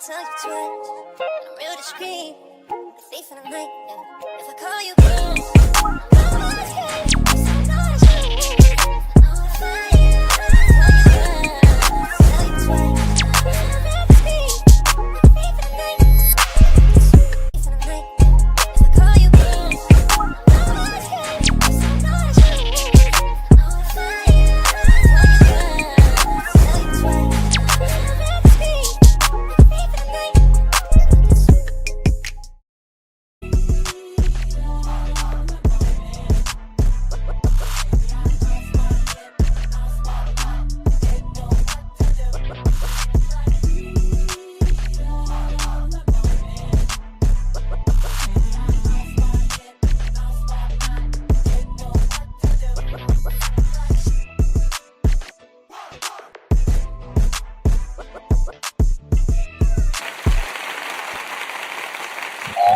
I'll tell you twice. I'm real discreet. The thief in the night. Yeah. If I call you, I'm always scared. I'm not as true. I know it's fire. I'll tell you twice. I'm real discreet. The thief in the night. Thief in the night. If I call you, I'm always scared. I'm not as true. I know it's fire. I'll tell you twice. I'm real discreet. The thief in the night.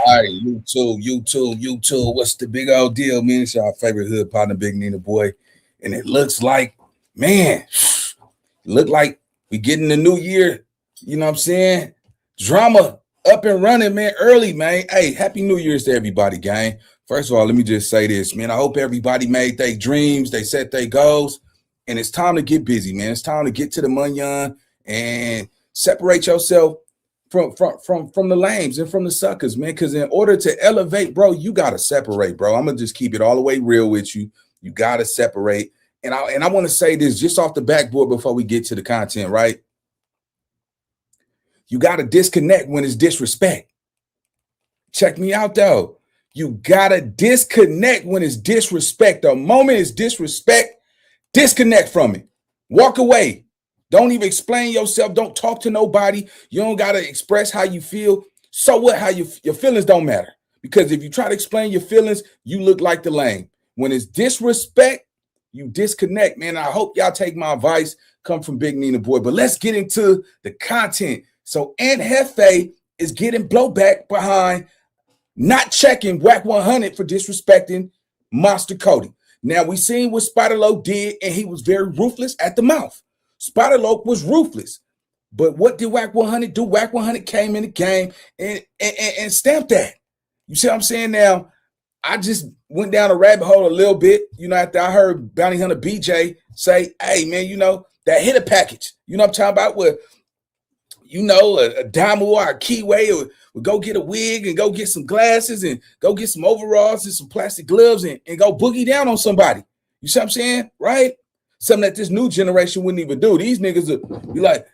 All right, YouTube. What's the big old deal, man? It's our favorite hood partner, Big Nina Boy. And it looks like, man, look like we getting the new year. You know what I'm saying? Drama up and running, man, early, man. Hey, happy New Year's to everybody, gang. First of all, let me just say this, man. I hope everybody made their dreams, they set their goals, and it's time to get busy, man. It's time to get to the money and separate yourself from the lames and from the suckers, man. Because in order to elevate, bro, you gotta separate, bro. I'm gonna just keep it all the way real with you. You gotta separate. And I want to say this just off the backboard before we get to the content, right? You gotta disconnect when it's disrespect. Check me out though. You gotta disconnect when it's disrespect. The moment it's disrespect, disconnect from it. Walk away. Don't even explain yourself. Don't talk to nobody. You don't got to express how you feel. So what? How your feelings don't matter. Because if you try to explain your feelings, you look like the lame. When it's disrespect, you disconnect, man. I hope y'all take my advice. Come from Big Nina Boy. But let's get into the content. So Jefe is getting blowback behind not checking Wack100 for disrespecting Monster Kody. Now, we seen what Spider-Loc did, and he was very ruthless at the mouth. Spider-Loc was ruthless. But what did Wack100 do? Wack100 came in the game and stamped that. You see what I'm saying? Now, I just went down a rabbit hole a little bit, after I heard Bounty Hunter BJ say, hey, man, that hitter package. You know what I'm talking about? Where, a dime or a keyway or go get a wig and go get some glasses and go get some overalls and some plastic gloves and go boogie down on somebody. You see what I'm saying? Right? Something that this new generation wouldn't even do. These niggas would be like,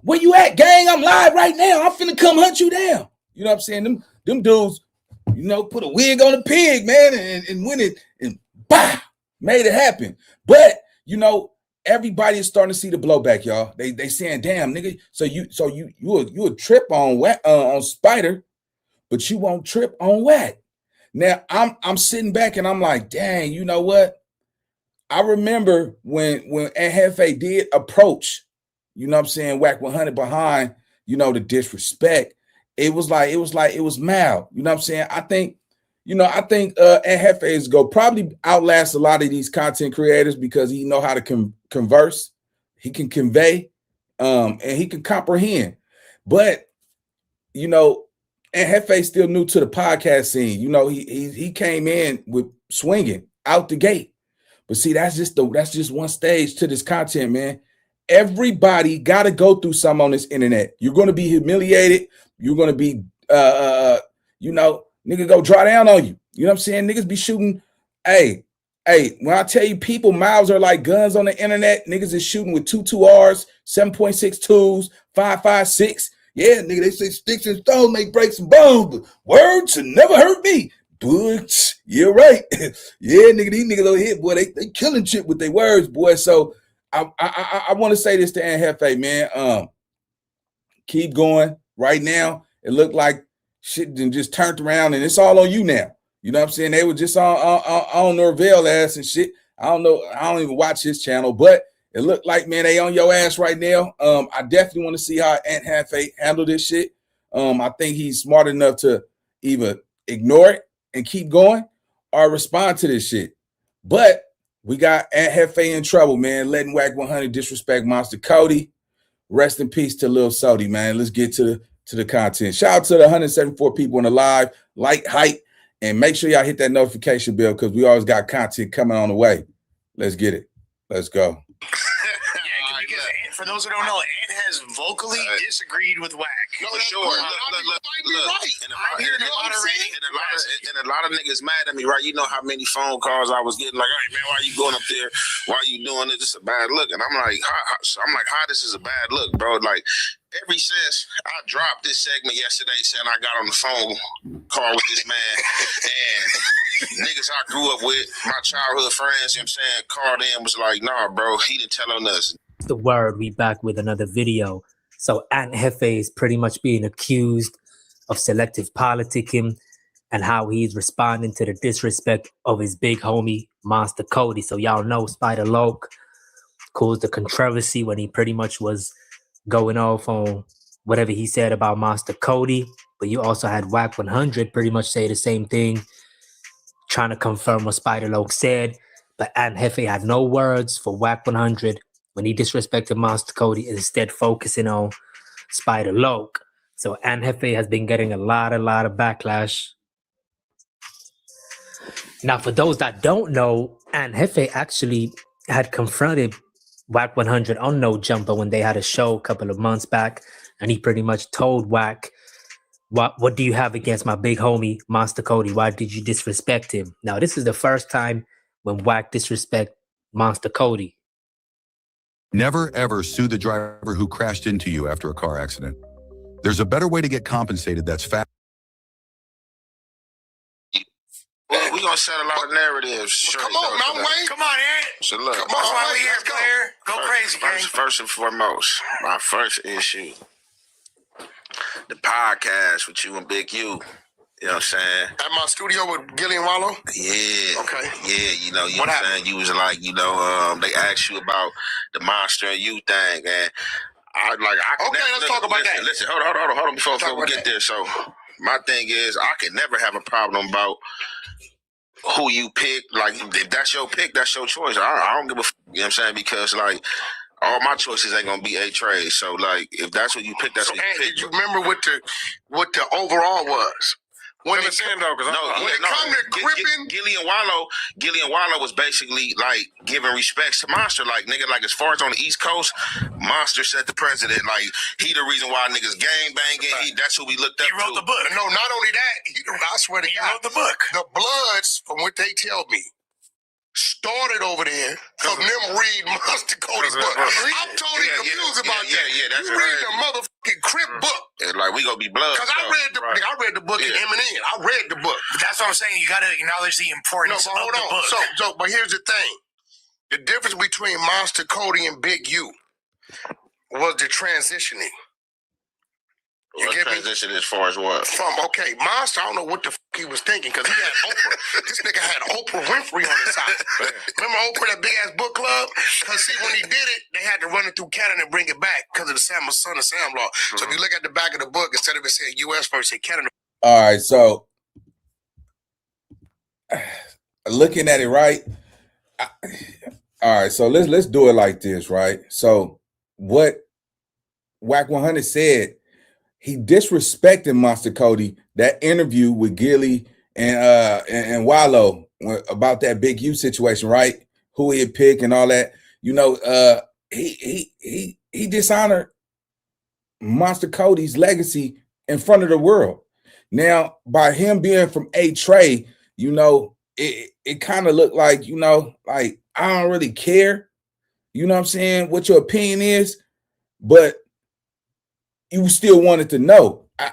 where you at, gang? I'm live right now. I'm finna come hunt you down. You know what I'm saying? Them dudes, put a wig on a pig, man, and went it and bah, made it happen. But, everybody is starting to see the blowback, y'all. They saying, damn, nigga, so you would trip on Spider, but you won't trip on Wack. Now, I'm sitting back and I'm like, dang, you know what? I remember when Jefe did approach, Wack100 behind, the disrespect. It was mild. You know what I'm saying? I think Jefe is go probably outlast a lot of these content creators because he know how to converse, he can convey, and he can comprehend. But Jefe still new to the podcast scene. He came in with swinging out the gate. But see, that's just one stage to this content, man. Everybody got to go through some on this internet. You're going to be humiliated. You're going to be, nigga go draw down on you. You know what I'm saying? Niggas be shooting. Hey, when I tell you people mouths are like guns on the internet, niggas is shooting with 2.2Rs, 7.62s, 5.56. Yeah, nigga, they say sticks and stones may break some bones, but words should never hurt me. But you're right. Yeah, nigga, these niggas over here, boy, they killing shit with their words, boy. So I want to say this to Jefe, man. Keep going. Right now, it looked like shit just turned around and it's all on you now. You know what I'm saying? They were just on Norvell ass and shit. I don't know. I don't even watch his channel, but it looked like, man, they on your ass right now. I definitely want to see how Jefe handle this shit. I think he's smart enough to either ignore it and keep going or respond to this shit. But we got Jefe in trouble, man, letting Wack100 disrespect Monster Kody. Rest in peace to Lil Sody, man. Let's get to the content. Shout out to the 174 people in the live, like, hype, and make sure y'all hit that notification bell because we always got content coming on the way. Let's get it. Let's go. Because for those who don't know, Ant has vocally disagreed with Wack. No, for sure. Look. And a lot of niggas mad at me, right? You know how many phone calls I was getting, like, hey, man, why you going up there? Why you doing it? This is a bad look. And I'm like, how this is a bad look, bro? Like, ever since I dropped this segment yesterday saying I got on the phone call with this man and niggas I grew up with, my childhood friends, you know what I'm saying, called in, was like, nah, bro, he didn't tell on us. The word, we back with another video. So Ant Jefe is pretty much being accused of selective politicking and how he's responding to the disrespect of his big homie, Monster Kody. So y'all know Spider Loc caused the controversy when he pretty much was going off on whatever he said about Monster Kody. But you also had Wack100 pretty much say the same thing, trying to confirm what Spider Loc said. But Ant Jefe had no words for Wack100 when he disrespected Monster Kody, instead focusing on Spider Loc. So Ant Jefe has been getting a lot of backlash. Now, for those that don't know, Ant Jefe actually had confronted Wack100 on No Jumper when they had a show a couple of months back, and he pretty much told Wack, what do you have against my big homie, Monster Kody? Why did you disrespect him? Now, this is the first time when Wack disrespect Monster Kody. Never, ever sue the driver who crashed into you after a car accident. There's a better way to get compensated that's fast. Well, we're going to set a lot of narratives. Well, come on, Mountain Way. Come on, Ant. So look, that's why we're here, player. Go crazy, gang. First and foremost, my first issue, the podcast with you and Big U. You know what I'm saying? At my studio with Gilly and Wallow? Yeah. Okay. Yeah, you know what I'm saying? You was like, they asked you about the Monster and You thing, and let's talk about that. Listen, hold on before we get there. So my thing is, I can never have a problem about who you pick. Like, if that's your pick, that's your choice. I don't give a you know what I'm saying? Because, like, all my choices ain't gonna be A-Trade. So, like, if that's what you pick, that's what you pick. Did you remember what the overall was? When it comes to gripping, Gilly and Wallow was basically like giving respects to Monster. Like, nigga, like, as far as on the East Coast, Monster set the president. Like, he the reason why niggas gang banging. That's who we looked up to. He wrote the book. No, not only that, I swear to God, wrote the book. The Bloods, from what they tell me, started over there from them read Monster Kody's book. I'm totally confused about that. Yeah, that's you read the motherfucking Crip book. And like, we gonna be blood. Because I read the book in Eminem. I read the book. But that's what I'm saying. You gotta acknowledge the importance of the book. But here's the thing. The difference between Monster Kody and Big U was the transitioning. You get transition me? As far as what? Monster, I don't know what the fuck he was thinking, because he had Oprah. This nigga had Oprah Winfrey on his side. Remember Oprah, that big ass book club? Because see, when he did it, they had to run it through Canada and bring it back because of the Son of Sam law. Mm-hmm. So if you look at the back of the book, instead of it saying U.S. first, it said Canada. All right, so looking at it, right? All right, so let's do it like this, right? So what Wack100 said, he disrespected Monster Kody, that interview with Gilly and Wallow about that Big U situation, right? Who he'd pick and all that. You know, he dishonored Monster Kody's legacy in front of the world. Now, by him being from A-Trade, you know, it kind of looked like, you know, like, I don't really care, you know what I'm saying, what your opinion is, but you still wanted to know. I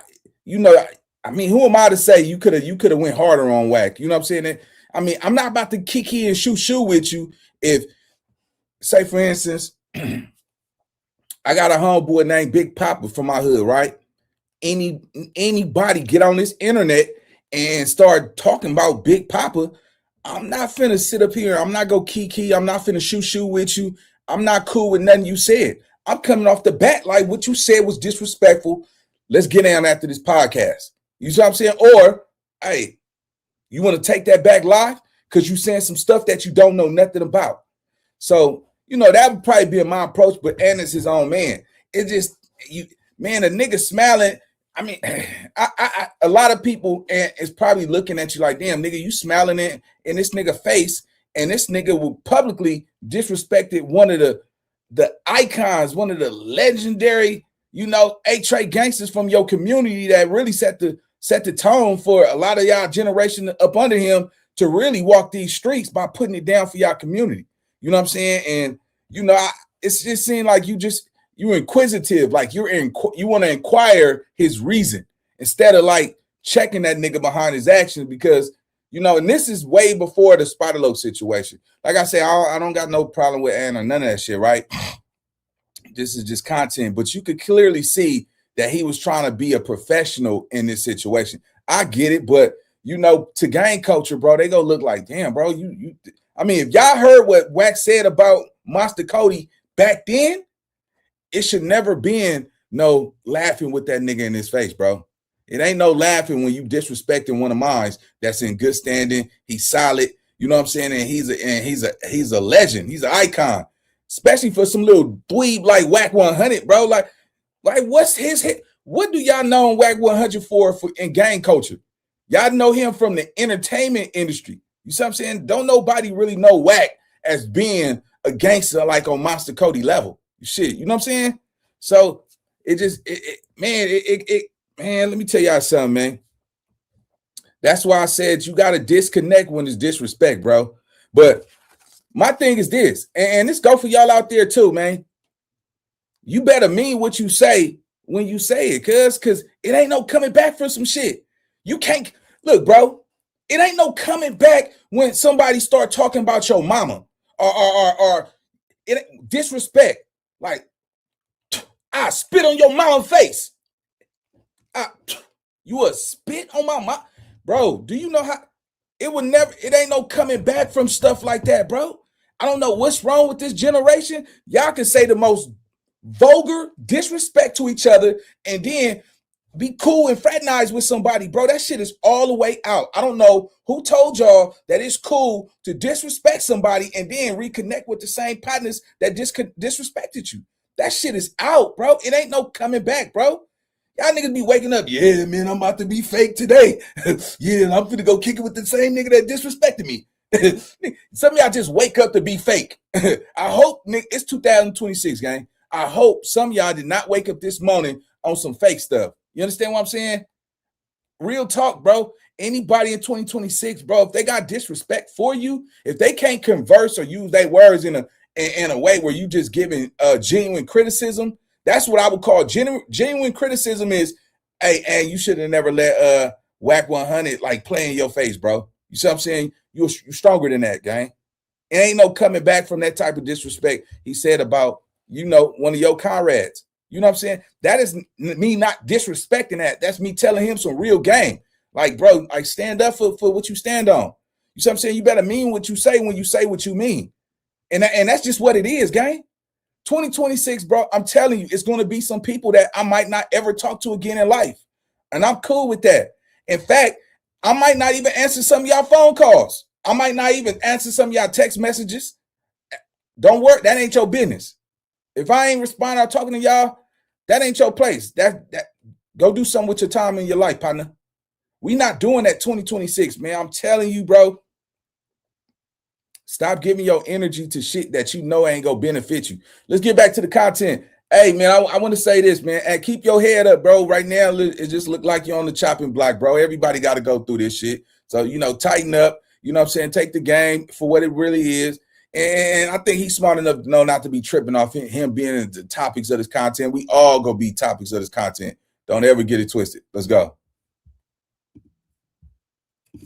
mean, who am I to say you could have went harder on Wack? You know what I'm saying? I mean, I'm not about to kiki and shoot with you. If, say for instance, I got a homeboy named Big Papa from my hood, right? Anybody get on this internet and start talking about Big Papa, I'm not finna sit up here. I'm not go kiki. I'm not finna shoot with you. I'm not cool with nothing you said. I'm coming off the bat like what you said was disrespectful. Let's get down after this podcast. You see what I'm saying? Or, hey, you want to take that back live because you saying some stuff that you don't know nothing about. So, you know, that would probably be my approach, but Ant is his own man. it just man, a nigga smiling. I mean, a lot of people is probably looking at you like, damn, nigga, you smiling in this nigga face, and this nigga will publicly disrespected one of the icons, one of the legendary, A-Tray gangsters from your community that really set the tone for a lot of y'all generation up under him to really walk these streets by putting it down for y'all community. You know what I'm saying? And it's just seemed like you're inquisitive, like you want to inquire his reason instead of like checking that nigga behind his actions, because and this is way before the Spider-Loc situation. Like I say, I don't got no problem with Ann or none of that shit, right? This is just content, but you could clearly see that he was trying to be a professional in this situation. I get it, but to gang culture, bro, they go look like, damn, bro, I mean, if y'all heard what Wack said about Monster Kody back then, it should never been no laughing with that nigga in his face, bro. It ain't no laughing when you disrespecting one of mine that's in good standing. He's solid, you know what I'm saying? And he's a legend. He's an icon, especially for some little dweeb like Wack100, bro. Like what's his hit? What do y'all know Wack100 for in gang culture? Y'all know him from the entertainment industry. You see what I'm saying? Don't nobody really know Wack as being a gangster like on Monster Kody level. Shit, you know what I'm saying? So man, let me tell y'all something, man. That's why I said you got to disconnect when it's disrespect, bro. But my thing is this, and this go for y'all out there too, man. You better mean what you say when you say it, cause it ain't no coming back from some shit. You can't look, bro. It ain't no coming back when somebody start talking about your mama or it disrespect. Like, I spit on your mama's face. You would spit on my mom, bro? Do you know how it ain't no coming back from stuff like that, bro? I don't know what's wrong with this generation. Y'all can say the most vulgar disrespect to each other and then be cool and fraternize with somebody, bro. That shit is all the way out. I don't know who told y'all that it's cool to disrespect somebody and then reconnect with the same partners that disrespected you. That shit is out, bro. It ain't no coming back, bro. Y'all niggas be waking up. Yeah, man, I'm about to be fake today. Yeah, I'm finna go kick it with the same nigga that disrespected me. Some of y'all just wake up to be fake. I hope, nigga, it's 2026, gang. I hope some of y'all did not wake up this morning on some fake stuff. You understand what I'm saying? Real talk, bro. Anybody in 2026, bro, if they got disrespect for you, if they can't converse or use their words in a way where you just giving genuine criticism, that's what I would call genuine criticism is, hey, and you should have never let Wack100 like play in your face, bro. You see what I'm saying? You're stronger than that, gang. It ain't no coming back from that type of disrespect he said about, one of your comrades. You know what I'm saying? That is me not disrespecting that. That's me telling him some real game. Like, bro, like stand up for what you stand on. You see what I'm saying? You better mean what you say when you say what you mean. And that's just what it is, gang. 2026, bro, I'm telling you, it's going to be some people that I might not ever talk to again in life. And I'm cool with that. In fact, I might not even answer some of y'all phone calls. I might not even answer some of y'all text messages. Don't work. That ain't your business. If I ain't responding or talking to y'all, that ain't your place. That go do something with your time in your life, partner. We not doing that 2026, man. I'm telling you, bro. Stop giving your energy to shit that you know ain't gonna benefit you. Let's get back to the content. Hey, man, I want to say this, man. And keep your head up, bro. Right now, it just look like you're on the chopping block, bro. Everybody got to go through this shit. So, tighten up. You know what I'm saying? Take the game for what it really is. And I think he's smart enough to know not to be tripping off him being in the topics of this content. We all gonna be topics of this content. Don't ever get it twisted. Let's go.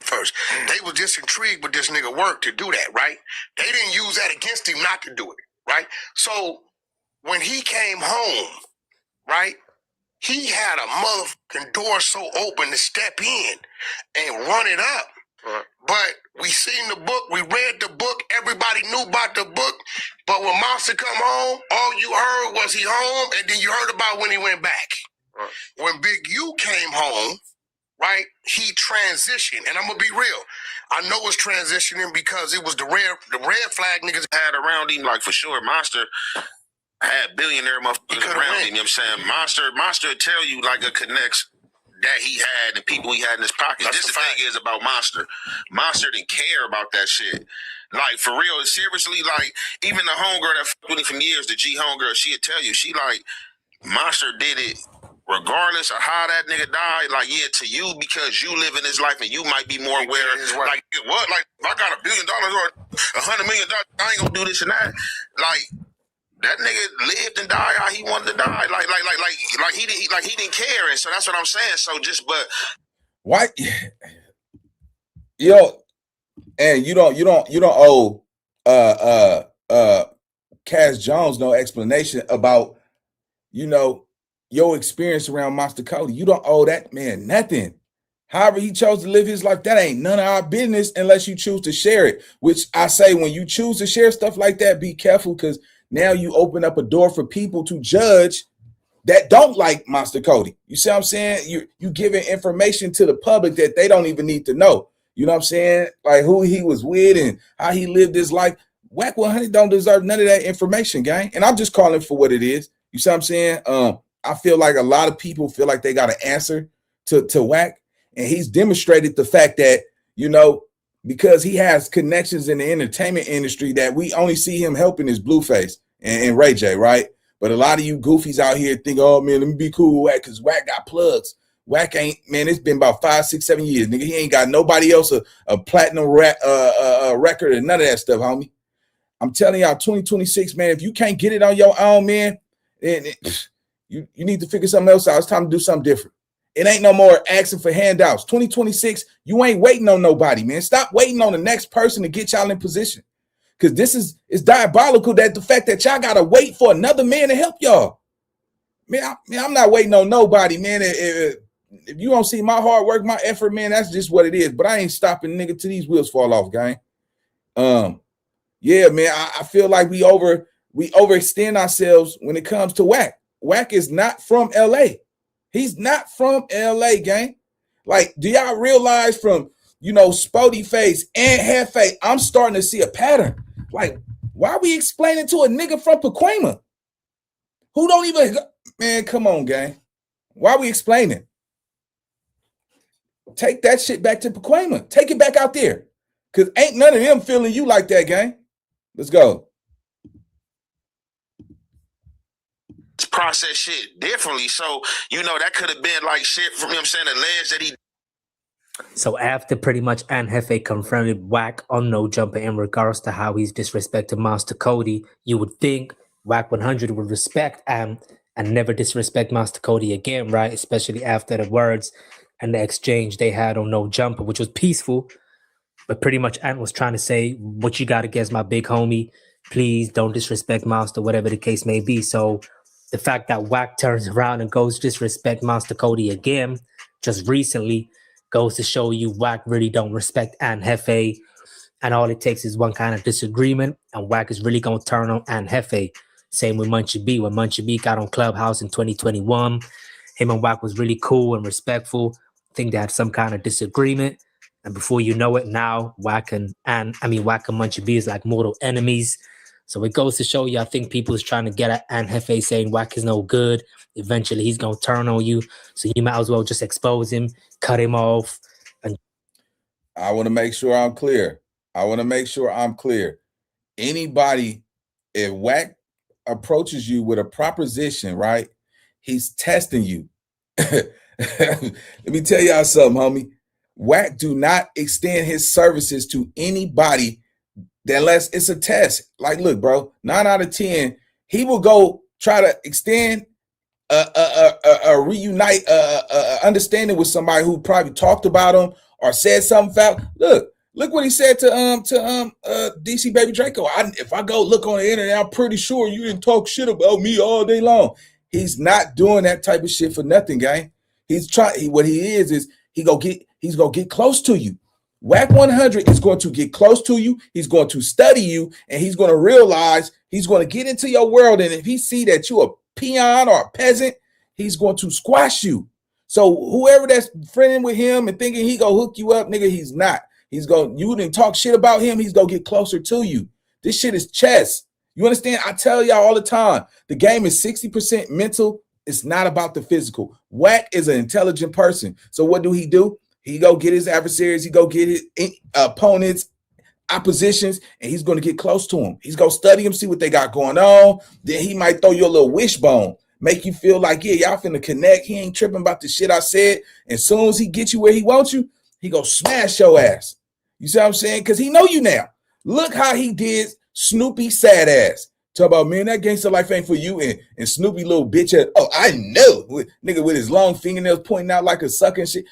First, they were just intrigued with this nigga work to do that, right? They didn't use that against him not to do it, right? So when he came home, right, he had a motherfucking door so open to step in and run it up. Right. But we seen the book, we read the book, everybody knew about the book, but when Monster come home, all you heard was he home, and then you heard about when he went back. Right. When Big U came home, right, he transitioned, and I'm gonna be real. I know it's transitioning because it was the red flag niggas had around him, like for sure. Monster had billionaire motherfuckers around him. You know what I'm saying? Monster tell you like a connects that he had and people he had in his pocket. This the thing is about Monster. Monster didn't care about that shit. Like, for real, seriously, like, even the homegirl that fucked with him from years, the G homegirl, she'd tell you, she like, Monster did it regardless of how that nigga died, like, yeah, to you, because you live in his life and you might be more aware. Like, what? Like, if I got $1 billion or $100 million, I ain't gonna do this and that. Like, that nigga lived and died how he wanted to die. Like he didn't care. And so that's what I'm saying. So why, yo, and you don't owe Cass Jones no explanation about, you know, your experience around Monster Kody. You don't owe that man nothing. However he chose to live his life, that ain't none of our business unless you choose to share it. Which I say, when you choose to share stuff like that, be careful, because now you open up a door for people to judge that don't like Monster Kody. You see what I'm saying? You giving information to the public that they don't even need to know. You know what I'm saying? Like who he was with and how he lived his life. Wack100 don't deserve none of that information, gang. And I'm just calling for what it is. You see what I'm saying? I feel like a lot of people feel like they got an answer to Wack. And he's demonstrated the fact that, you know, because he has connections in the entertainment industry, that we only see him helping his Blueface and Ray J, right? But a lot of you goofies out here think, oh man, let me be cool with Wack because Wack got plugs. Wack ain't, man, it's been about 5, 6, 7 years, nigga. He ain't got nobody else a platinum record and none of that stuff, homie. I'm telling y'all, 2026, man, if you can't get it on your own, man, then you need to figure something else out. It's time to do something different. It ain't no more asking for handouts. 2026, you ain't waiting on nobody, man. Stop waiting on the next person to get y'all in position. Because it's diabolical that the fact that y'all got to wait for another man to help y'all. Man, I'm not waiting on nobody, man. If you don't see my hard work, my effort, man, that's just what it is. But I ain't stopping, nigga, till these wheels fall off, gang. Yeah, man, I feel like we overextend ourselves when it comes to Wack. Wack is not from LA. He's not from LA, gang. Like, do y'all realize from, you know, Spody Face and Jefe, I'm starting to see a pattern. Like, why are we explaining to a nigga from Pacoima who don't even, man, come on, gang. Why are we explaining? Take that shit back to Pacoima. Take it back out there. Because ain't none of them feeling you like that, gang. Let's go. Process shit differently. So, you know, that could have been like shit from him saying alleged that he. So after pretty much Jefe confronted Wack on No Jumper in regards to how he's disrespected Monster Kody, you would think Wack100 would respect and never disrespect Monster Kody again, right? Especially after the words and the exchange they had on No Jumper, which was peaceful. But pretty much Ant was trying to say, what you got against my big homie? Please don't disrespect Monster, whatever the case may be. So the fact that Wack turns around and goes disrespect Monster Kody again, just recently, goes to show you Wack really don't respect Ant Jefe. And all it takes is one kind of disagreement, and Wack is really going to turn on Ant Jefe. Same with Munchie B. When Munchie B got on Clubhouse in 2021, him and Wack was really cool and respectful. I think they had some kind of disagreement. And before you know it, now Wack and Munchie B is like mortal enemies. So it goes to show you, I think people is trying to get at Ant Jefe saying Wack is no good. Eventually, he's going to turn on you. So you might as well just expose him, cut him off. And I want to make sure I'm clear. Anybody, if Wack approaches you with a proposition, right, he's testing you. Let me tell y'all something, homie. Wack do not extend his services to anybody unless it's a test. Like, look, bro, 9 out of 10, he will go try to extend reunite understanding with somebody who probably talked about him or said something foul. Look what he said to DC Baby Draco. If I go look on the internet, I'm pretty sure you didn't talk shit about me all day long. He's not doing that type of shit for nothing, gang. He's trying. What he is he's gonna get close to you. Wack100 is going to get close to you. He's going to study you, and he's going to realize, he's going to get into your world. And if he see that you're a peon or a peasant, he's going to squash you. So whoever that's friending with him and thinking he gonna hook you up, nigga, he's not. You didn't talk shit about him. He's gonna get closer to you. This shit is chess. You understand? I tell y'all all the time, the game is 60% mental. It's not about the physical. Wack is an intelligent person. So what do? He go get his adversaries. He go get his opponents, oppositions, and he's going to get close to him. He's going to study them, see what they got going on. Then he might throw you a little wishbone, make you feel like, yeah, y'all finna connect. He ain't tripping about the shit I said. And as soon as he gets you where he wants you, he go smash your ass. You see what I'm saying? Because he know you now. Look how he did Snoopy sad ass. Talk about, man, that gangster life ain't for you. And Snoopy little bitch, oh, I know. Nigga with his long fingernails pointing out like a sucking shit.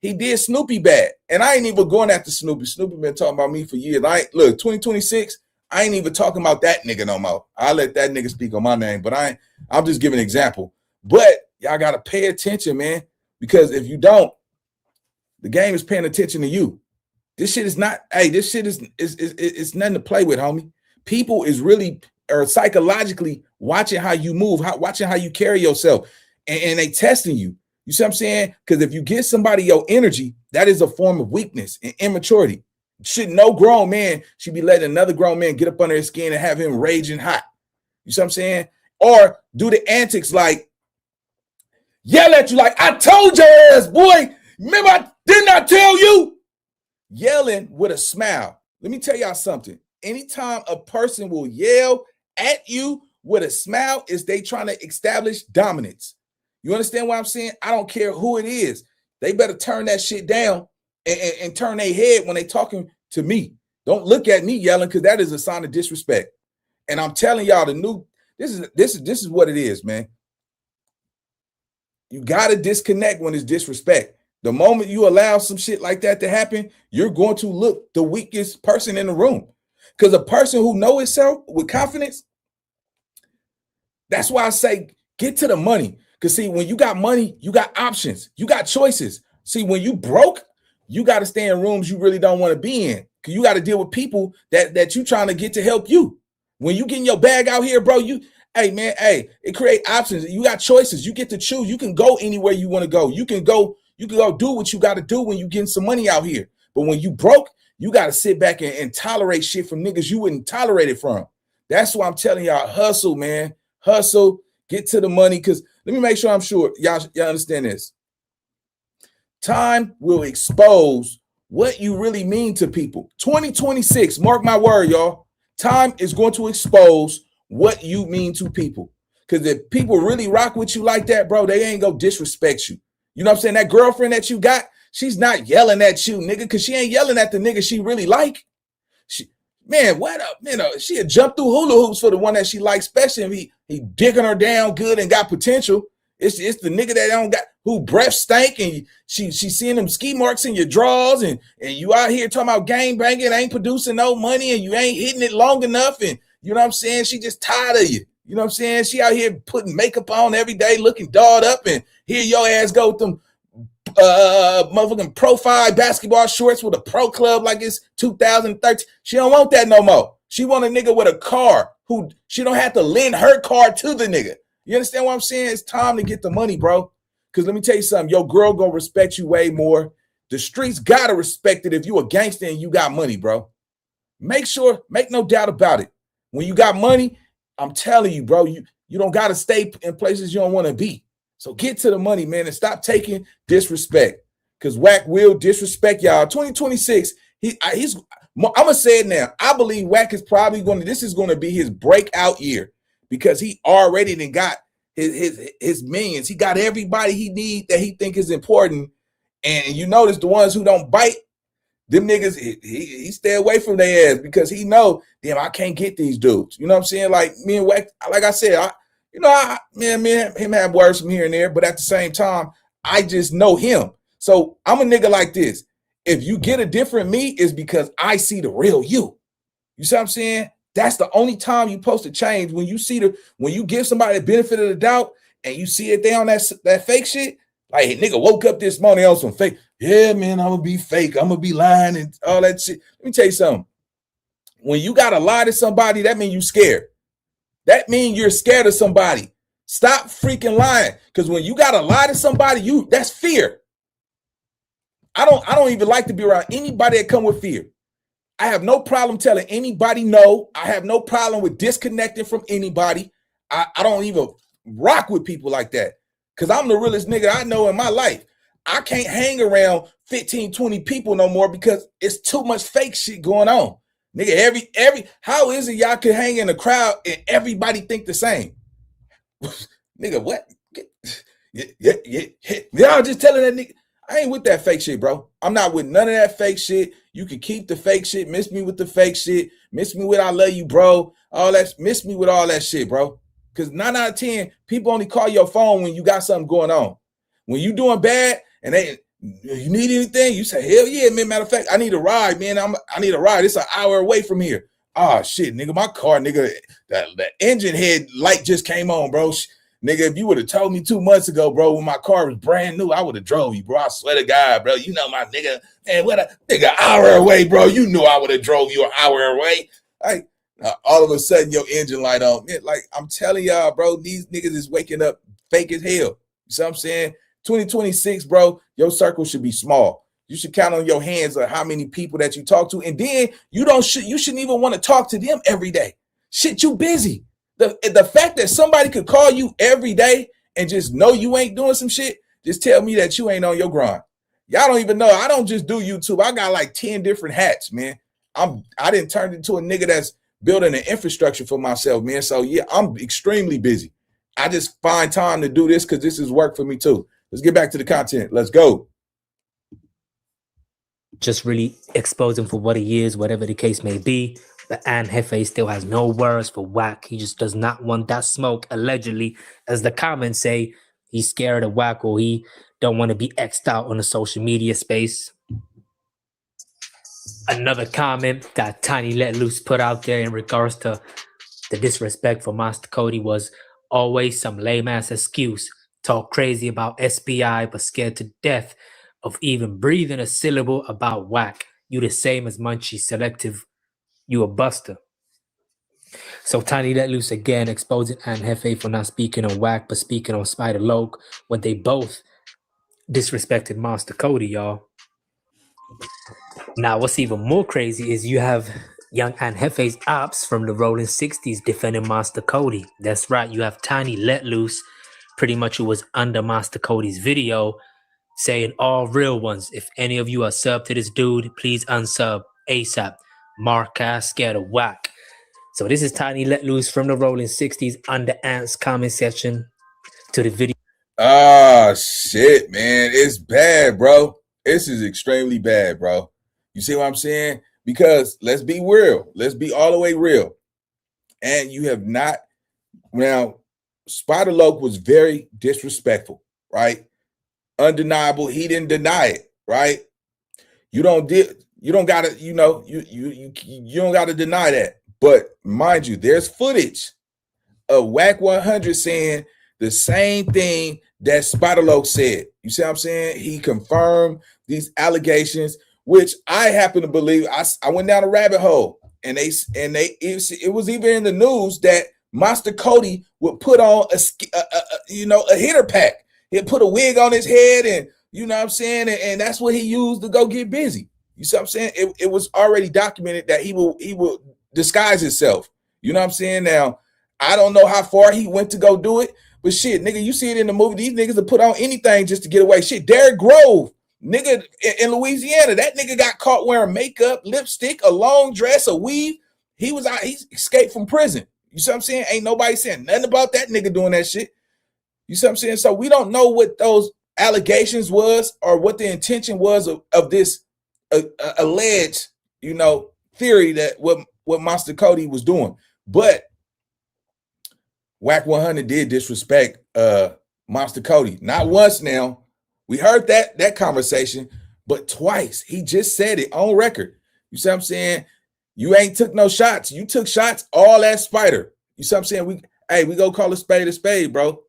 He did Snoopy bad. And I ain't even going after Snoopy. Snoopy been talking about me for years. Look, 2026, I ain't even talking about that nigga no more. I'll let that nigga speak on my name, but I'm just giving an example. But y'all got to pay attention, man, because if you don't, the game is paying attention to you. This shit is not, this shit is it's nothing to play with, homie. People is really psychologically watching how you move, watching how you carry yourself, and they testing you. You see what I'm saying? Because if you give somebody your energy, that is a form of weakness and immaturity. No grown man should be letting another grown man get up under his skin and have him raging hot. You see what I'm saying? Or do the antics like yell at you like, I told your ass, boy. Remember, I did not tell you. Yelling with a smile. Let me tell y'all something. Anytime a person will yell at you with a smile, is they trying to establish dominance. You understand what I'm saying? I don't care who it is. They better turn that shit down and turn their head when they talking to me. Don't look at me yelling, because that is a sign of disrespect. And I'm telling y'all, this is what it is, man. You gotta disconnect when it's disrespect. The moment you allow some shit like that to happen, you're going to look the weakest person in the room. Because a person who knows itself with confidence, that's why I say get to the money. Because see, when you got money, you got options, you got choices. See, when you broke, you got to stay in rooms you really don't want to be in. Because you got to deal with people that you trying to get to help you. When you getting your bag out here, bro, it create options. You got choices. You get to choose. You can go anywhere you want to go. You can go do what you got to do when you getting some money out here. But when you broke, you got to sit back and tolerate shit from niggas you wouldn't tolerate it from. That's why I'm telling y'all, hustle, man. Hustle, get to the money. Because let me make sure I'm sure y'all understand this. Time will expose what you really mean to people. 2026, mark my word, y'all. Time is going to expose what you mean to people. Because if people really rock with you like that, bro, they ain't gonna disrespect you. You know what I'm saying? That girlfriend that you got, she's not yelling at you, nigga, because she ain't yelling at the nigga she really like. What up? She had jumped through hula hoops for the one that she likes, especially if he digging her down good and got potential. It's the nigga that don't got, who breath stank, and she seeing them ski marks in your drawers, and you out here talking about gang banging, ain't producing no money, and you ain't hitting it long enough, and you know what I'm saying? She just tired of you. You know what I'm saying? She out here putting makeup on every day, looking dolled up, and here your ass go with them motherfucking profile basketball shorts with a pro club like it's 2013. She don't want that no more. She want a nigga with a car who she don't have to lend her car to the nigga. You understand what I'm saying? It's time to get the money, bro. Because let me tell you something. Your girl gonna respect you way more. The streets gotta respect it if you a gangster and you got money, bro. Make no doubt about it. When you got money, I'm telling you, bro, you don't gotta stay in places you don't want to be. So get to the money, man, and stop taking disrespect. Because Wack will disrespect y'all. 2026, he's I'm gonna say it now. I believe Wack is probably this is gonna be his breakout year, because he already done got his minions. He got everybody he need that he think is important. And you notice the ones who don't bite, them niggas, he stay away from their ass, because he know, damn, I can't get these dudes. You know what I'm saying? Like me and Wack, like I said, me and him have words from here and there, but at the same time, I just know him. So I'm a nigga like this. If you get a different me, it's because I see the real you. You see what I'm saying? That's the only time you're supposed to change. When you give somebody the benefit of the doubt and you see it they on that fake shit, like, hey, nigga woke up this morning on some fake. Yeah, man, I'm gonna be fake. I'm gonna be lying and all that shit. Let me tell you something. When you gotta lie to somebody, that means you scared. That means you're scared of somebody. Stop freaking lying. Because when you gotta lie to somebody, that's fear. I don't even like to be around anybody that come with fear. I have no problem telling anybody no. I have no problem with disconnecting from anybody. I don't even rock with people like that because I'm the realest nigga I know in my life. I can't hang around 15, 20 people no more because it's too much fake shit going on. Nigga, how is it y'all can hang in a crowd and everybody think the same? Nigga, what? Y'all just telling that nigga. I ain't with that fake shit, bro. I'm not with none of that fake shit. You can keep the fake shit. Miss me with the fake shit. Miss me with I love you, bro. All that. Miss me with all that shit, bro. Because 9 out of 10, people only call your phone when you got something going on. When you doing bad and you need anything, you say, hell yeah, man. Matter of fact, I need a ride, man. I need a ride. It's an hour away from here. Oh, shit, nigga, my car, nigga, the engine head light just came on, bro. Nigga, if you would have told me 2 months ago, bro, when my car was brand new, I would have drove you, bro. I swear to God, bro. You know my nigga, man, what a nigga hour away, bro. You knew I would have drove you an hour away. Like, all of a sudden, your engine light on. Man, like, I'm telling y'all, bro, these niggas is waking up fake as hell. You see what I'm saying? 2026, bro, your circle should be small. You should count on your hands of how many people that you talk to. And then you shouldn't even want to talk to them every day. Shit, you busy. The fact that somebody could call you every day and just know you ain't doing some shit, just tell me that you ain't on your grind. Y'all don't even know. I don't just do YouTube. I got like 10 different hats, man. I didn't turn into a nigga that's building an infrastructure for myself, man. So yeah, I'm extremely busy. I just find time to do this because this is work for me too. Let's get back to the content. Let's go. Just really expose him for what he is, whatever the case may be. But Jefe still has no words for Wack. He just does not want that smoke, allegedly. As the comments say, he's scared of Wack or he don't want to be X'd out on the social media space. Another comment that Tiny Let Loose put out there in regards to the disrespect for Master Kody was always some lame-ass excuse. Talk crazy about SBI, but scared to death of even breathing a syllable about Wack. You the same as Munchie, selective. You a buster. So Tiny Let Loose again exposing Jefe for not speaking on Wack, but speaking on Spider Loc when they both disrespected Master Kody, y'all. Now, what's even more crazy is you have young Jefe's ops from the Rolling 60s defending Master Kody. That's right, you have Tiny Let Loose, pretty much who was under Master Cody's video, saying all real ones, if any of you are sub to this dude, please unsub ASAP. Mark ass scared of Wack. So this is Tiny Let Loose from the Rolling 60s under Ant's comment section to the video. Ah, shit, man. It's bad, bro. This is extremely bad, bro. You see what I'm saying? Because let's be real. Let's be all the way real. And you have not. Now, Spider Loc was very disrespectful, right? Undeniable. He didn't deny it, right? You don't gotta, you don't gotta deny that. But mind you, there's footage of Wack100 saying the same thing that Spider Loc said. You see what I'm saying? He confirmed these allegations, which I happen to believe. I went down a rabbit hole, and it was even in the news that Master Kody would put on a hitter pack. He'd put a wig on his head, and you know what I'm saying, and that's what he used to go get busy. You see what I'm saying? It was already documented that he will disguise himself. You know what I'm saying? Now, I don't know how far he went to go do it, but shit, nigga, you see it in the movie. These niggas will put on anything just to get away. Shit, Derrick Grove, nigga, in Louisiana, that nigga got caught wearing makeup, lipstick, a long dress, a weave. He escaped from prison. You see what I'm saying? Ain't nobody saying nothing about that nigga doing that shit. You see what I'm saying? So we don't know what those allegations was or what the intention was of this alleged, theory that what Master Kody was doing. But Wack100 did disrespect Master Kody. Not once now. We heard that conversation, but twice. He just said it on record. You see what I'm saying? You ain't took no shots. You took shots all at Spider. You see what I'm saying? We go call a spade, bro.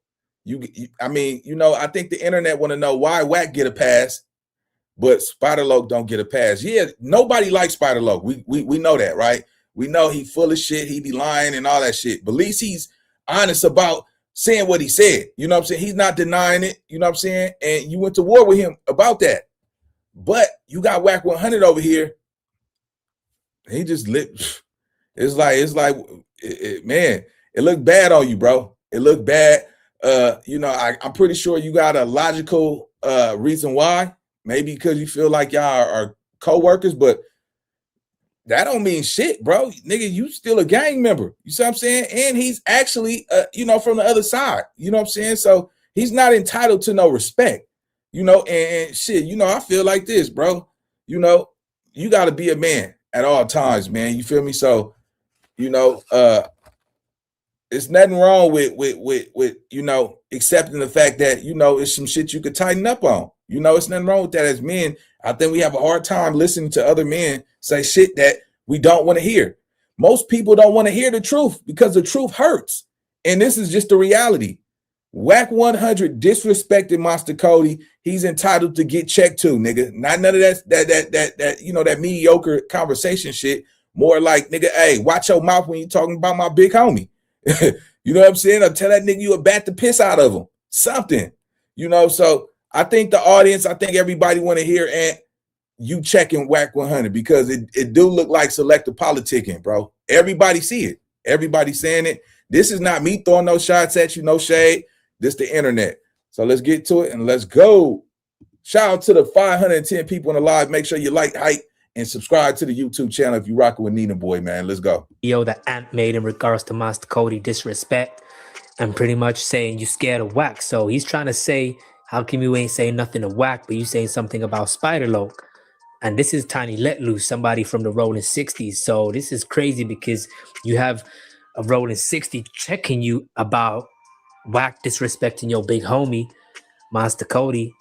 I think the internet want to know why Wack get a pass, but Spider Loc don't get a pass. Yeah, nobody likes Spider Loc. We know that, right? We know he full of shit. He be lying and all that shit. But at least he's honest about saying what he said. You know what I'm saying? He's not denying it. You know what I'm saying? And you went to war with him about that. But you got Wack100 over here He just lit. It's like, man, it looked bad on you, bro. It looked bad. You know, I'm pretty sure you got a logical reason why. Maybe because you feel like y'all are co-workers, but that don't mean shit, bro. Nigga, you still a gang member. You see what I'm saying? And he's actually, you know, from the other side. You know what I'm saying? So he's not entitled to no respect. You know, and shit, you know, I feel like this, bro. You know, you got to be a man at all times, man. You feel me? So, you know, it's nothing wrong with you know, accepting the fact that, you know, it's some shit you could tighten up on. You know, it's nothing wrong with that. As men, I think we have a hard time listening to other men say shit that we don't want to hear. Most people don't want to hear the truth because the truth hurts. And this is just the reality. Wack100 disrespected Monster Kody. He's entitled to get checked too, nigga. Not none of that you know, that mediocre conversation shit. More like, nigga, hey, watch your mouth when you're talking about my big homie. You know what I'm saying? Or tell that nigga you a bat the piss out of him. Something. You know, so I think the audience, I think everybody want to hear and you checking Wack100 because it do look like selective politicking, bro. Everybody see it. Everybody saying it. This is not me throwing no shots at you, no shade. This the internet. So let's get to it and let's go. Shout out to the 510 people in the live. Make sure you like, hype, and subscribe to the YouTube channel if you rocking with Nina Boy, man. Let's go. That Ant made in regards to Monster Kody disrespect and pretty much saying you scared of Wack. So he's trying to say, how come you ain't saying nothing to Wack, but you saying something about Spider-Loc? And this is Tiny Let Loose, somebody from the Rolling 60s. So this is crazy because you have a Rolling 60 checking you about Wack disrespecting your big homie, Monster Kody,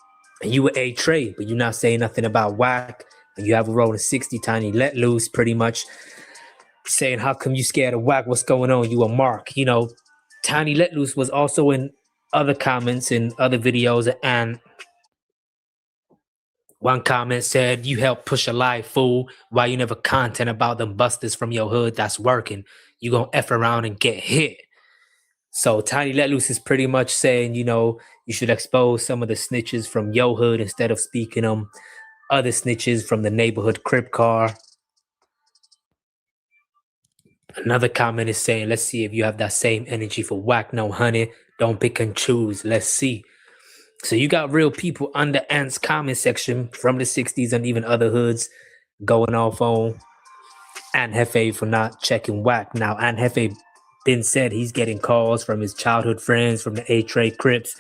and you were A-Trey, but you're not saying nothing about Wack. And you have a Rolling 60, Tiny Let Loose, pretty much saying, how come you scared of Wack? What's going on? You a mark. You know, Tiny Let Loose was also in other comments in other videos, and one comment said, you help push a lie, fool. Why you never content about them busters from your hood that's working? You gonna F around and get hit. So Tiny Let Loose is pretty much saying, you know, you should expose some of the snitches from your hood instead of speaking them other snitches from the neighborhood crib car. Another comment is saying, let's see if you have that same energy for Wack, no honey. Don't pick and choose. Let's see. So you got real people under Ant's comment section from the 60s and even other hoods going off on Ant Jefe for not checking Wack. Now, Ant Jefe been said he's getting calls from his childhood friends from the A-Trey Crips,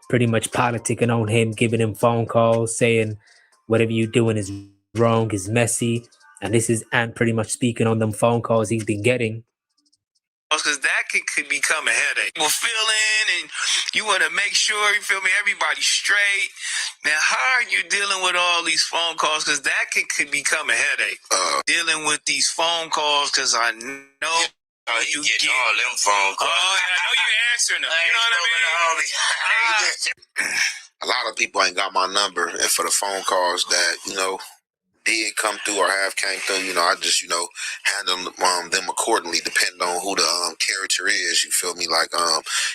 pretty much politicking on him, giving him phone calls, saying whatever you're doing is wrong, is messy. And this is Ant pretty much speaking on them phone calls he's been getting. Because that could become a headache. Well, feeling and you want to make sure, you feel me, everybody's straight. Now, how are you dealing with all these phone calls? Because that could become a headache. Dealing with these phone calls, because I know you get all them phone calls. Oh, I know you're answering them. You know what I mean? A lot of people ain't got my number, and for the phone calls that, you know, did come through or have came through, you know, I just, you know, handle them accordingly, depending on who the character is. You feel me? Like,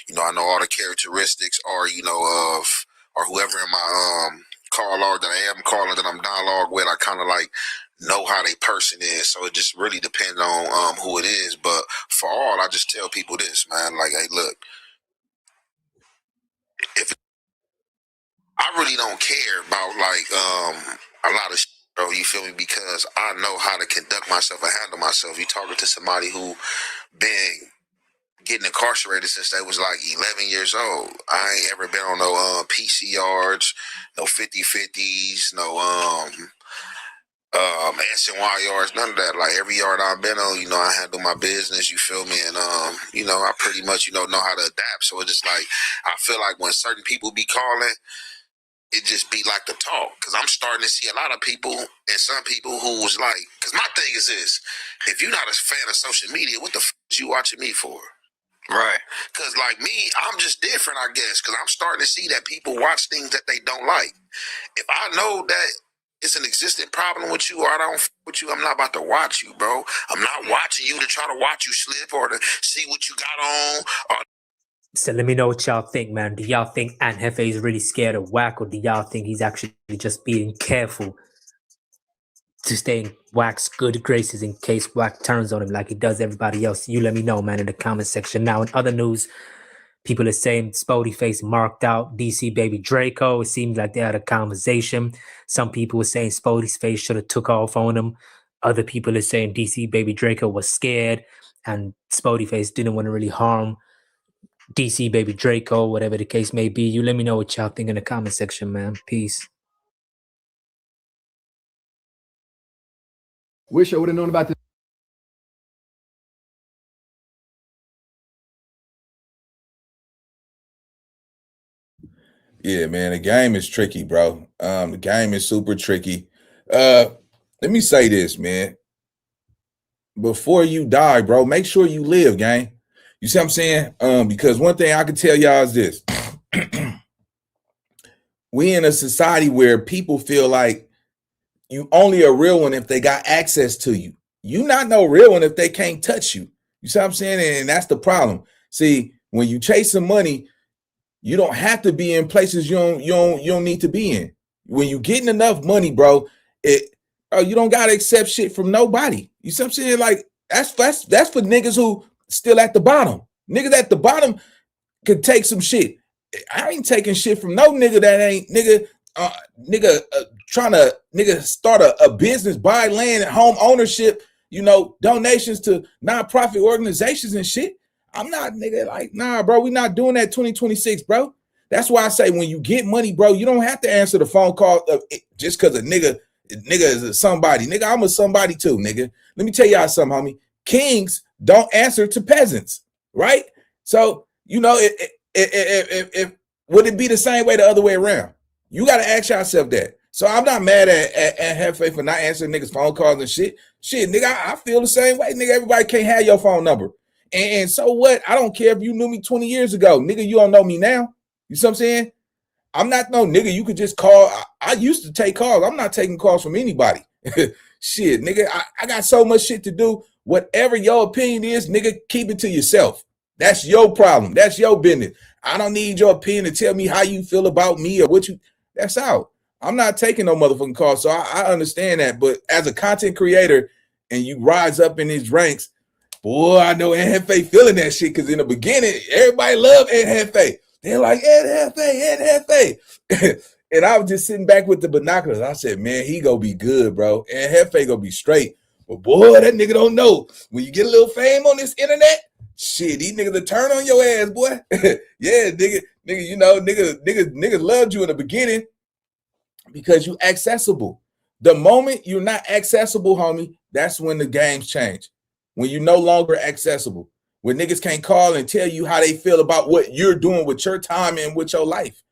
you know, I know all the characteristics are, you know, of or whoever in my call log that I am calling, that I'm dialogue with. I kind of like know how they person is, so it just really depends on who it is. But for all, I just tell people this, man. Like, hey, look, if I really don't care about like a lot of shit, bro, you feel me? Because I know how to conduct myself and handle myself. You talking to somebody who been getting incarcerated since they was like 11 years old. I ain't ever been on no PC yards, no 50-50s, no SNY yards, none of that. Like every yard I've been on, you know, I handle my business, you feel me? And you know, I pretty much, you know how to adapt. So it's just like I feel like when certain people be calling, it just be like the talk, because I'm starting to see a lot of people and some people who was like, because my thing is this, if you're not a fan of social media, what the f is you watching me for? Right. Because like me, I'm just different, I guess, because I'm starting to see that people watch things that they don't like. If I know that it's an existing problem with you or I don't f with you, I'm not about to watch you, bro. I'm not watching you to try to watch you slip or to see what you got on. Or so let me know what y'all think, man. Do y'all think Ant Jefe is really scared of Wack, or do y'all think he's actually just being careful to stay in Wack's good graces in case Wack turns on him like he does everybody else. You let me know, man, in the comment section. Now, in other news, people are saying Spody Face marked out DC baby Draco. It seems like they had a conversation. Some people were saying Spody's face should have took off on him. Other people are saying DC baby Draco was scared and Spody Face didn't want to really harm DC baby Draco, whatever the case may be. You let me know what y'all think in the comment section, man. Peace. Wish I would have known about this. Yeah, man, the game is tricky, bro. The game is super tricky. Let me say this, man. Before you die, bro, make sure you live, gang. You see what I'm saying? Because one thing I can tell y'all is this. We in a society where people feel like you only a real one if they got access to you. You not no real one if they can't touch you. You see what I'm saying? And that's the problem. See, when you chase some money, you don't have to be in places you don't need to be in. When you getting enough money, bro, you don't gotta accept shit from nobody. You see what I'm saying? Like that's for niggas who still at the bottom. Niggas at the bottom could take some shit. I ain't taking shit from no nigga that ain't trying to start a business, buy land and home ownership, donations to nonprofit organizations and shit. I'm not like, nah, bro, we not doing that 2026, bro. That's why I say when you get money, bro, you don't have to answer the phone call just because a nigga is a somebody. Nigga, I'm a somebody too, nigga. Let me tell y'all something, homie. Kings don't answer to peasants, right? So, if would it be the same way the other way around? You got to ask yourself that. So I'm not mad at Jefe for not answering niggas' phone calls and shit. Shit, nigga, I feel the same way. Nigga, everybody can't have your phone number. And so what? I don't care if you knew me 20 years ago. Nigga, you don't know me now. You see what I'm saying? I'm not no nigga you could just call. I used to take calls. I'm not taking calls from anybody. Shit, nigga, I got so much shit to do. Whatever your opinion is, nigga, keep it to yourself. That's your problem. That's your business. I don't need your opinion to tell me how you feel about me or what you. That's out. I'm not taking no motherfucking calls. So I understand that. But as a content creator and you rise up in these ranks, boy, I know Jefe feeling that shit because in the beginning, everybody loved Jefe. They're like, Jefe. And I was just sitting back with the binoculars. I said, man, he gonna be good, bro. And Jefe gonna be straight. But boy, that nigga don't know. When you get a little fame on this internet, shit, these niggas will turn on your ass, boy. Yeah, nigga, niggas loved you in the beginning because you accessible. The moment you're not accessible, homie, that's when the games change. When you're no longer accessible. When niggas can't call and tell you how they feel about what you're doing with your time and with your life.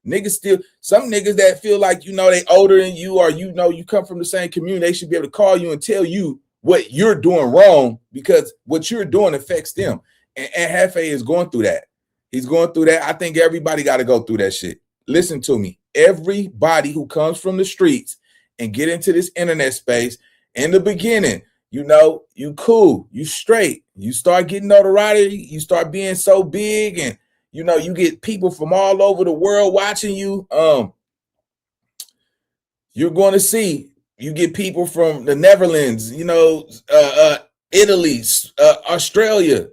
Niggas still, some niggas that feel like, they older than you or you come from the same community, they should be able to call you and tell you what you're doing wrong because what you're doing affects them. And Jefe is going through that. He's going through that. I think everybody got to go through that shit. Listen to me. Everybody who comes from the streets and get into this internet space in the beginning, you cool, you straight, you start getting notoriety, you start being so big and, you get people from all over the world watching you. You're going to see, you get people from the Netherlands, Italy, Australia,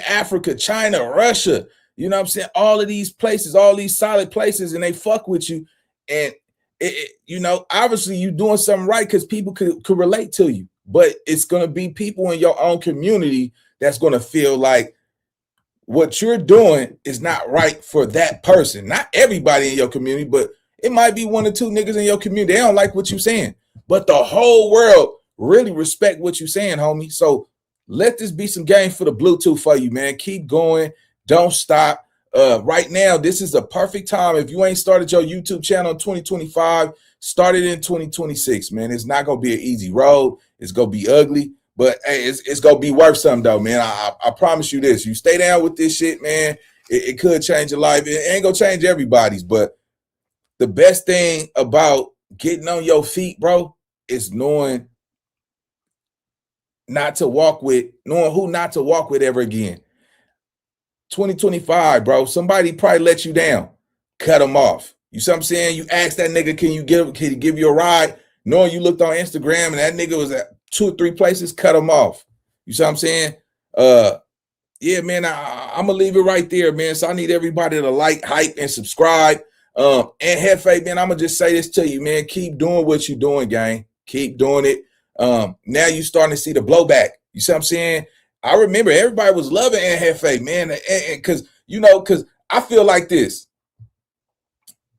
Africa, China, Russia, all of these places, all these solid places, and they fuck with you. And, obviously you doing something right because people could relate to you. But it's going to be people in your own community that's going to feel like what you're doing is not right for that person. Not everybody in your community, but it might be one or two niggas in your community. They don't like what you're saying. But the whole world really respect what you're saying, homie. So let this be some game for the Bluetooth for you, man. Keep going. Don't stop. Right now, this is a perfect time. If you ain't started your YouTube channel in 2025, start it in 2026, man. It's not going to be an easy road. It's going to be ugly. But hey, it's going to be worth something, though, man. I promise you this. You stay down with this shit, man, it could change your life. It ain't going to change everybody's. But the best thing about getting on your feet, bro, is knowing who not to walk with ever again. 2025, bro. Somebody probably let you down. Cut them off. You see what I'm saying? You ask that nigga, can you give you a ride? knowing you looked on Instagram and that nigga was at 2 or 3 places, cut him off. You see what I'm saying? Yeah, man, I'm gonna leave it right there, man. So I need everybody to like, hype, and subscribe. And Jefe, man, I'm gonna just say this to you, man. Keep doing what you're doing, gang. Keep doing it. Now you're starting to see the blowback. You see what I'm saying? I remember everybody was loving Jefe, man, because I feel like this.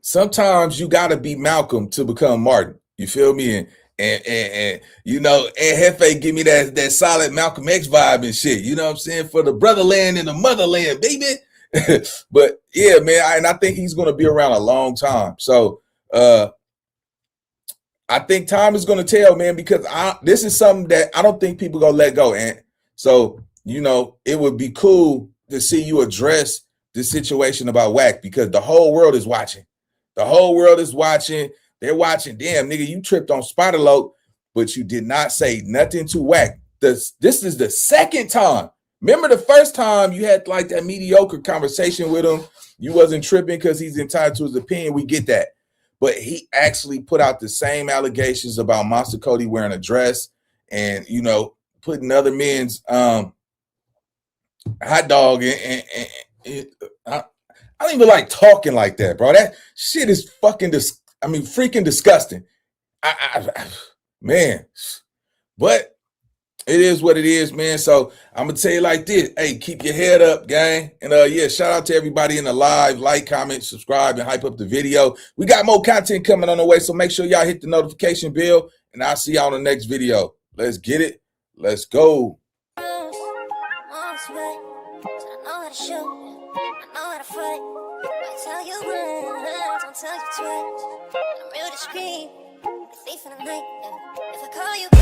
Sometimes you gotta be Malcolm to become Martin. You feel me? And Jefe give me that solid Malcolm X vibe and shit. You know what I'm saying? For the brotherland and the motherland, baby. But yeah, man, I think he's gonna be around a long time. So I think time is gonna tell, man, because this is something that I don't think people gonna let go. And so, it would be cool to see you address this situation about Wack, because the whole world is watching. The whole world is watching. They're watching. Damn, nigga, you tripped on Spider-Loc, but you did not say nothing to Wack. This is the second time. Remember the first time you had like that mediocre conversation with him? You wasn't tripping because he's entitled to his opinion. We get that. But he actually put out the same allegations about Monster Kody wearing a dress and, putting other men's hot dog in. I don't even like talking like that, bro. That shit is freaking disgusting. Man, but it is what it is, man. So I'm gonna tell you like this: hey, keep your head up, gang. And shout out to everybody in the live. Like, comment, subscribe, and hype up the video. We got more content coming on the way, so make sure y'all hit the notification bell, and I'll see y'all on the next video. Let's get it. Let's go. Tell you once, don't tell you twice. I'm real discreet, the thief in the night. Yeah. If I call you.